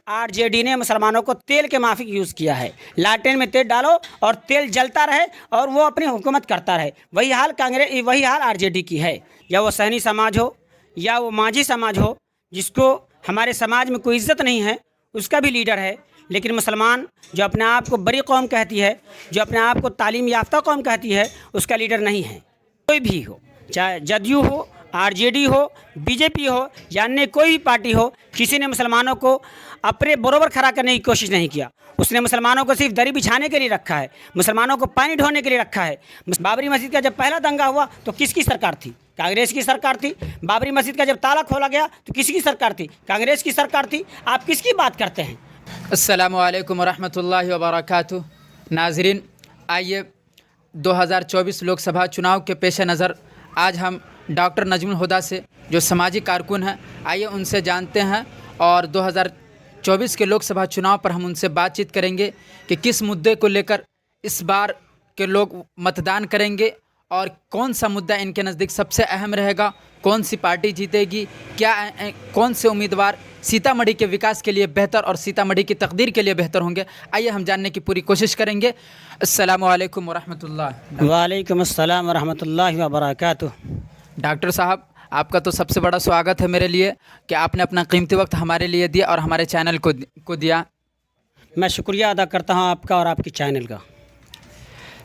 RJD ने मुसलमानों को तेल के माफिक यूज़ किया है। लालटेन में तेल डालो और तेल जलता रहे और वो अपनी हुकूमत करता रहे। वही हाल आरजेडी की है। या वो सहनी समाज हो या वो माझी समाज हो, जिसको हमारे समाज में कोई इज्जत नहीं है, उसका भी लीडर है। लेकिन मुसलमान जो अपने आप को बड़ी कौम कहती है, जो अपने आप को तालीम याफ्ता कौम कहती है, उसका लीडर नहीं है। कोई भी हो, चाहे जदयू हो, आरजेडी हो, बीजेपी हो या अन्य कोई भी पार्टी हो, किसी ने मुसलमानों को अपने बरोबर खड़ा करने की कोशिश नहीं किया। उसने मुसलमानों को सिर्फ दरी बिछाने के लिए रखा है, मुसलमानों को पानी ढोने के लिए रखा है। बाबरी मस्जिद का जब पहला दंगा हुआ तो किसकी सरकार थी? कांग्रेस की सरकार थी। बाबरी मस्जिद का जब ताला खोला गया तो किसकी सरकार थी? कांग्रेस की सरकार थी। आप किसकी बात करते हैं? अस्सलामु अलैकुम वरहमतुल्लाहि वबरकातुहू। नाज़रीन, आइए 2024 लोकसभा चुनाव के पेश नज़र आज हम डॉक्टर नजमुल हुदा से, जो सामाजिक कारकुन हैं, आइए उनसे जानते हैं और 2024 के लोकसभा चुनाव पर हम उनसे बातचीत करेंगे कि किस मुद्दे को लेकर इस बार के लोग मतदान करेंगे और कौन सा मुद्दा इनके नज़दीक सबसे अहम रहेगा, कौन सी पार्टी जीतेगी, कौन से उम्मीदवार सीतामढ़ी के विकास के लिए बेहतर और सीतामढ़ी की तकदीर के लिए बेहतर होंगे। आइए हम जानने की पूरी कोशिश करेंगे। अस्सलामु अलैकुम वरहमतुल्लाह। वालेकुम अस्सलाम वरहमतुल्लाहि वबरकातुहू। डॉक्टर साहब, आपका तो सबसे बड़ा स्वागत है मेरे लिए कि आपने अपना कीमती वक्त हमारे लिए दिया और हमारे चैनल को दिया। मैं शुक्रिया अदा करता हूं आपका और आपकी चैनल का।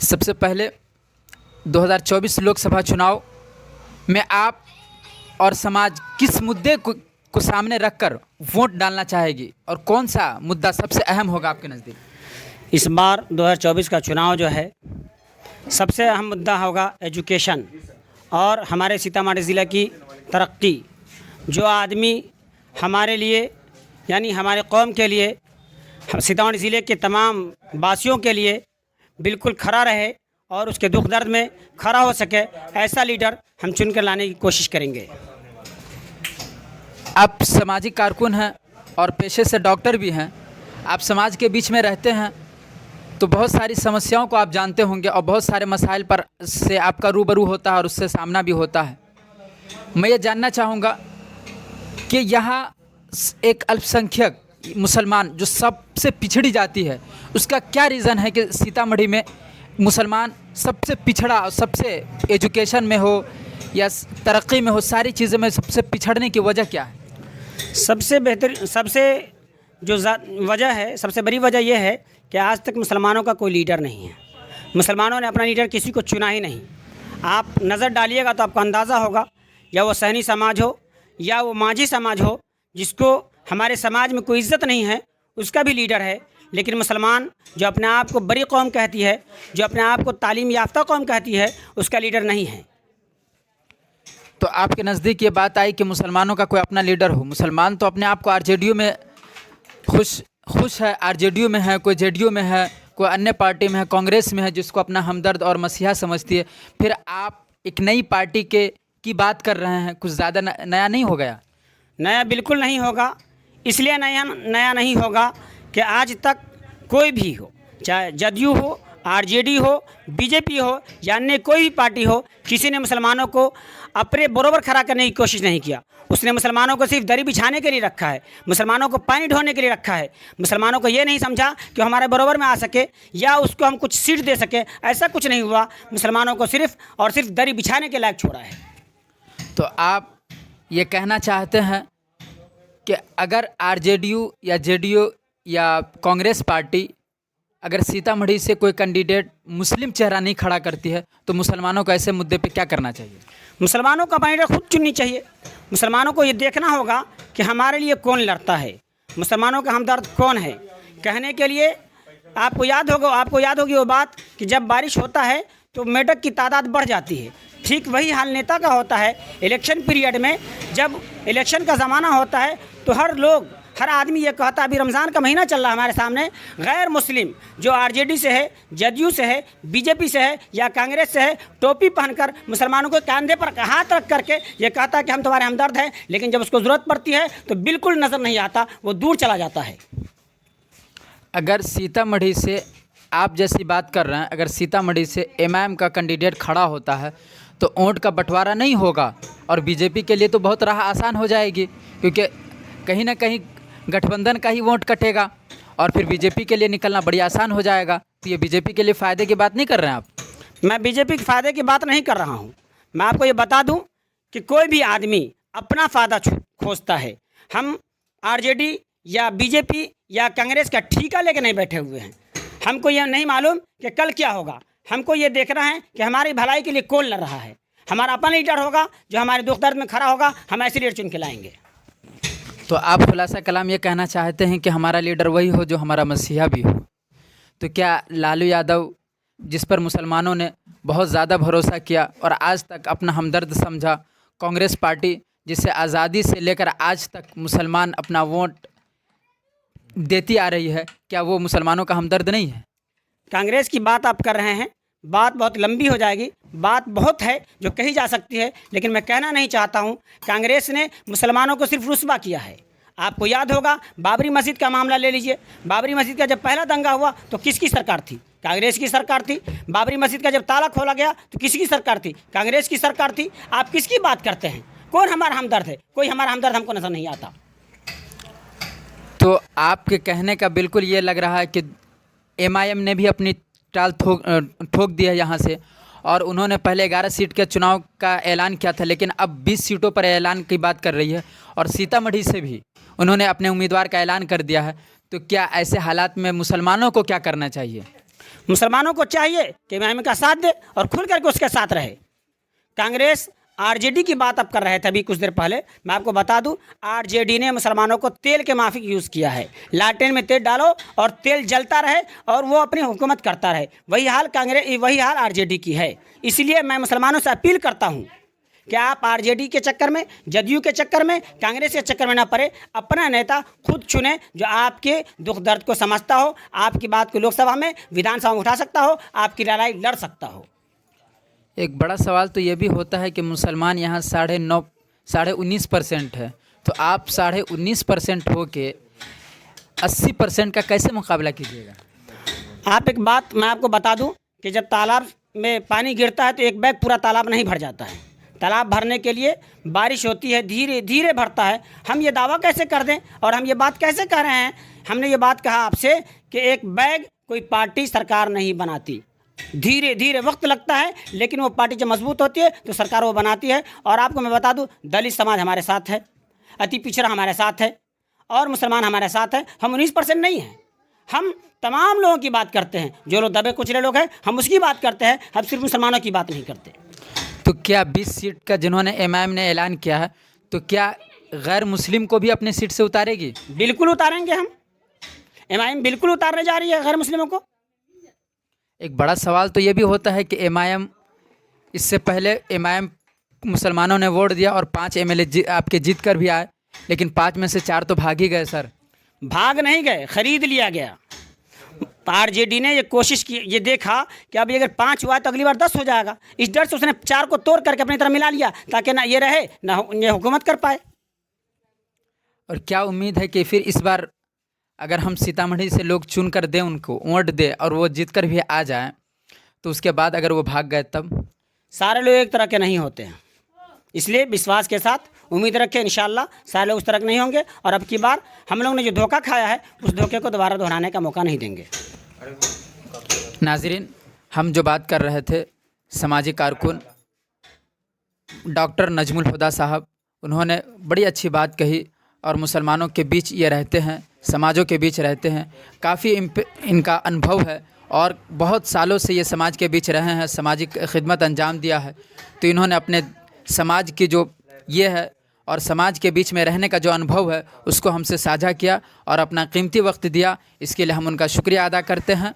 सबसे पहले 2024 लोकसभा चुनाव में आप और समाज किस मुद्दे को सामने रखकर वोट डालना चाहेगी और कौन सा मुद्दा सबसे अहम होगा आपके नज़दीक? इस बार 2024 का चुनाव जो है, सबसे अहम मुद्दा होगा एजुकेशन और हमारे सीतामढ़ी ज़िले की तरक्की। जो आदमी हमारे लिए यानी हमारे कौम के लिए, सीतामढ़ी ज़िले के तमाम वासियों के लिए बिल्कुल खड़ा रहे और उसके दुख दर्द में खड़ा हो सके, ऐसा लीडर हम चुनकर लाने की कोशिश करेंगे। आप सामाजिक कारकुन हैं और पेशे से डॉक्टर भी हैं। आप समाज के बीच में रहते हैं तो बहुत सारी समस्याओं को आप जानते होंगे और बहुत सारे मसाइल पर से आपका रूबरू होता है और उससे सामना भी होता है। मैं ये जानना चाहूँगा कि यहाँ एक अल्पसंख्यक मुसलमान जो सबसे पिछड़ी जाती है, उसका क्या रीज़न है कि सीतामढ़ी में मुसलमान सबसे पिछड़ा और सबसे एजुकेशन में हो या तरक्की में हो, सारी चीज़ों में सबसे पिछड़ने की वजह क्या है? सबसे बड़ी वजह यह है कि आज तक मुसलमानों का कोई लीडर नहीं है। मुसलमानों ने अपना लीडर किसी को चुना ही नहीं। आप नज़र डालिएगा तो आपको अंदाज़ा होगा, या वो सहनी समाज हो या वो माझी समाज हो, जिसको हमारे समाज में कोई इज्जत नहीं है, उसका भी लीडर है। लेकिन मुसलमान जो अपने आप को बड़ी कौम कहती है, जो अपने आप को तालीम याफ्ता कौम कहती है, उसका लीडर नहीं है। तो आपके नज़दीक ये बात आई कि मुसलमानों का कोई अपना लीडर हो। मुसलमान तो अपने आप को आरजेडीयू में खुश है, आरजेडीयू में है, कोई जेडीयू में है, कोई अन्य पार्टी में है, कांग्रेस में है, जिसको अपना हमदर्द और मसीहा समझती है। फिर आप एक नई पार्टी की बात कर रहे हैं, कुछ ज़्यादा नया नहीं हो गया? नया बिल्कुल नहीं होगा। इसलिए नया नहीं होगा कि आज तक कोई भी हो, चाहे जदयू हो, आरजेडी हो, बीजेपी हो या अन्य कोई भी पार्टी हो, किसी ने मुसलमानों को अपने बरोबर खड़ा करने की कोशिश नहीं किया। उसने मुसलमानों को सिर्फ दरी बिछाने के लिए रखा है, मुसलमानों को पानी ढोने के लिए रखा है। मुसलमानों को ये नहीं समझा कि हमारे बरोबर में आ सके या उसको हम कुछ सीट दे सके। ऐसा कुछ नहीं हुआ। मुसलमानों को सिर्फ और सिर्फ दरी बिछाने के लायक छोड़ा है। तो आप ये कहना चाहते हैं कि अगर आरजेडीयू या जेडीयू या कांग्रेस पार्टी अगर सीतामढ़ी से कोई कैंडिडेट मुस्लिम चेहरा नहीं खड़ा करती है तो मुसलमानों को ऐसे मुद्दे पे क्या करना चाहिए? मुसलमानों का कैंडिडेट खुद चुननी चाहिए। मुसलमानों को ये देखना होगा कि हमारे लिए कौन लड़ता है, मुसलमानों का हमदर्द कौन है। कहने के लिए आपको याद होगी वो बात कि जब बारिश होता है तो मेढक की तादाद बढ़ जाती है। ठीक वही हाल नेता का होता है। इलेक्शन पीरियड में जब इलेक्शन का ज़माना होता है तो हर आदमी ये कहता है, अभी रमज़ान का महीना चल रहा है हमारे सामने, गैर मुस्लिम जो आरजेडी से है, जदयू से है, बीजेपी से है या कांग्रेस से है, टोपी पहनकर मुसलमानों को कंधे पर हाथ रख करके ये कहता है कि हम तुम्हारे हमदर्द हैं, लेकिन जब उसको ज़रूरत पड़ती है तो बिल्कुल नज़र नहीं आता, वो दूर चला जाता है। अगर सीतामढ़ी से आप जैसी बात कर रहे हैं, अगर सीतामढ़ी से एमआईएम का कैंडिडेट खड़ा होता है तो वोट का बंटवारा नहीं होगा और बीजेपी के लिए तो बहुत राह आसान हो जाएगी, क्योंकि कहीं ना कहीं गठबंधन का ही वोट कटेगा और फिर बीजेपी के लिए निकलना बड़ी आसान हो जाएगा। तो ये बीजेपी के लिए फ़ायदे की बात नहीं कर रहे हैं आप? मैं बीजेपी के फ़ायदे की बात नहीं कर रहा हूँ। मैं आपको ये बता दूँ कि कोई भी आदमी अपना फ़ायदा खोजता है। हम आरजेडी या बीजेपी या कांग्रेस का ठीका लेके नहीं बैठे हुए हैं। हमको यह नहीं मालूम कि कल क्या होगा। हमको ये देखना है कि हमारी भलाई के लिए कौन लड़ रहा है। हमारा अपना लीडर होगा जो हमारे दुख दर्द में खड़ा होगा, हम ऐसे लीडर चुन के लाएंगे। तो आप खुलासा कलाम ये कहना चाहते हैं कि हमारा लीडर वही हो जो हमारा मसीहा भी हो। तो क्या लालू यादव, जिस पर मुसलमानों ने बहुत ज़्यादा भरोसा किया और आज तक अपना हमदर्द समझा, कांग्रेस पार्टी जिसे आज़ादी से लेकर आज तक मुसलमान अपना वोट देती आ रही है, क्या वो मुसलमानों का हमदर्द नहीं है? कांग्रेस की बात आप कर रहे हैं, बात बहुत लंबी हो जाएगी। बात बहुत है जो कही जा सकती है, लेकिन मैं कहना नहीं चाहता हूँ। कांग्रेस ने मुसलमानों को सिर्फ रुस्वा किया है। आपको याद होगा बाबरी मस्जिद का मामला ले लीजिए। बाबरी मस्जिद का जब पहला दंगा हुआ तो किसकी सरकार थी? कांग्रेस की सरकार थी। बाबरी मस्जिद का जब ताला खोला गया तो किसकी सरकार थी? कांग्रेस की सरकार थी। आप किसकी बात करते हैं? कौन हमारा हमदर्द है? कोई हमारा हमदर्द हमको नजर नहीं आता। तो आपके कहने का बिल्कुल ये लग रहा है कि एमआईएम ने भी अपनी टाल ठोक दी है यहाँ से, और उन्होंने पहले 11 सीट के चुनाव का ऐलान किया था, लेकिन अब 20 सीटों पर ऐलान की बात कर रही है, और सीतामढ़ी से भी उन्होंने अपने उम्मीदवार का ऐलान कर दिया है। तो क्या ऐसे हालात में मुसलमानों को क्या करना चाहिए? मुसलमानों को चाहिए कि एमआईएम का साथ दे और खुल करके उसके साथ रहे। कांग्रेस आरजेडी की बात आप कर रहे थे अभी कुछ देर पहले। मैं आपको बता दूं, आरजेडी ने मुसलमानों को तेल के माफिक यूज़ किया है। लालटेन में तेल डालो और तेल जलता रहे और वो अपनी हुकूमत करता रहे। वही हाल आरजेडी की है। इसलिए मैं मुसलमानों से अपील करता हूं कि आप आरजेडी के चक्कर में, जदयू के चक्कर में, कांग्रेस के चक्कर में ना पड़े। अपना नेता खुद चुने जो आपके दुख दर्द को समझता हो, आपकी बात को लोकसभा में, विधानसभा में उठा सकता हो, आपकी लड़ाई लड़ सकता हो। एक बड़ा सवाल तो ये भी होता है कि मुसलमान यहाँ 19.5% है, तो आप 19.5% हो के 80% का कैसे मुकाबला कीजिएगा? आप एक बात मैं आपको बता दूं कि जब तालाब में पानी गिरता है तो एक बैग पूरा तालाब नहीं भर जाता है। तालाब भरने के लिए बारिश होती है, धीरे धीरे भरता है। हम ये दावा कैसे कर दें और हम ये बात कैसे कह रहे हैं? हमने ये बात कहा आपसे कि एक बैग कोई पार्टी सरकार नहीं बनाती। धीरे धीरे वक्त लगता है, लेकिन वो पार्टी जब मजबूत होती है तो सरकार वो बनाती है। और आपको मैं बता दूं, दलित समाज हमारे साथ है, अति पिछड़ा हमारे साथ है और मुसलमान हमारे साथ है। हम 19% नहीं हैं। हम तमाम लोगों की बात करते हैं। जो लोग दबे कुचले लोग हैं, हम उसकी बात करते हैं। हम सिर्फ मुसलमानों की बात नहीं करते। तो क्या 20 सीट का जिन्होंने एमआईएम ने ऐलान किया है, तो क्या गैर मुस्लिम को भी अपने सीट से उतारेगी? बिल्कुल उतारेंगे हम। एमआईएम बिल्कुल उतारने जा रही है गैर मुस्लिमों को। एक बड़ा सवाल तो ये भी होता है कि एमआईएम, इससे पहले एमआईएम मुसलमानों ने वोट दिया और 5 एमएलए आपके जीत कर भी आए, लेकिन 5 में से 4 तो भाग ही गए। सर, भाग नहीं गए, खरीद लिया गया। आरजेडी ने ये कोशिश की, ये देखा कि अब अगर 5 हुआ तो अगली बार 10 हो जाएगा। इस डर से उसने 4 को तोड़ करके अपनी तरफ मिला लिया ताकि ना ये रहे ना ये हुकूमत कर पाए। और क्या उम्मीद है कि फिर इस बार अगर हम सीतामढ़ी से लोग चुन कर दें, उनको वोट दें और वो जीत कर भी आ जाएं, तो उसके बाद अगर वो भाग गए तब? सारे लोग एक तरह के नहीं होते हैं, इसलिए विश्वास के साथ उम्मीद रखें इंशाल्लाह सारे लोग उस तरह के नहीं होंगे। और अब की बार हम लोग ने जो धोखा खाया है उस धोखे को दोबारा दोहराने का मौका नहीं देंगे। नाज़रीन, हम जो बात कर रहे थे समाजी कारकुन डॉक्टर नजमुल हुदा साहब, उन्होंने बड़ी अच्छी बात कही और मुसलमानों के बीच ये रहते हैं, समाजों के बीच रहते हैं। काफ़ी इनका अनुभव है और बहुत सालों से ये समाज के बीच रहे हैं, सामाजिक खिदमत अंजाम दिया है। तो इन्होंने अपने समाज की जो ये है और समाज के बीच में रहने का जो अनुभव है उसको हमसे साझा किया और अपना कीमती वक्त दिया। इसके लिए हम उनका शुक्रिया अदा करते हैं।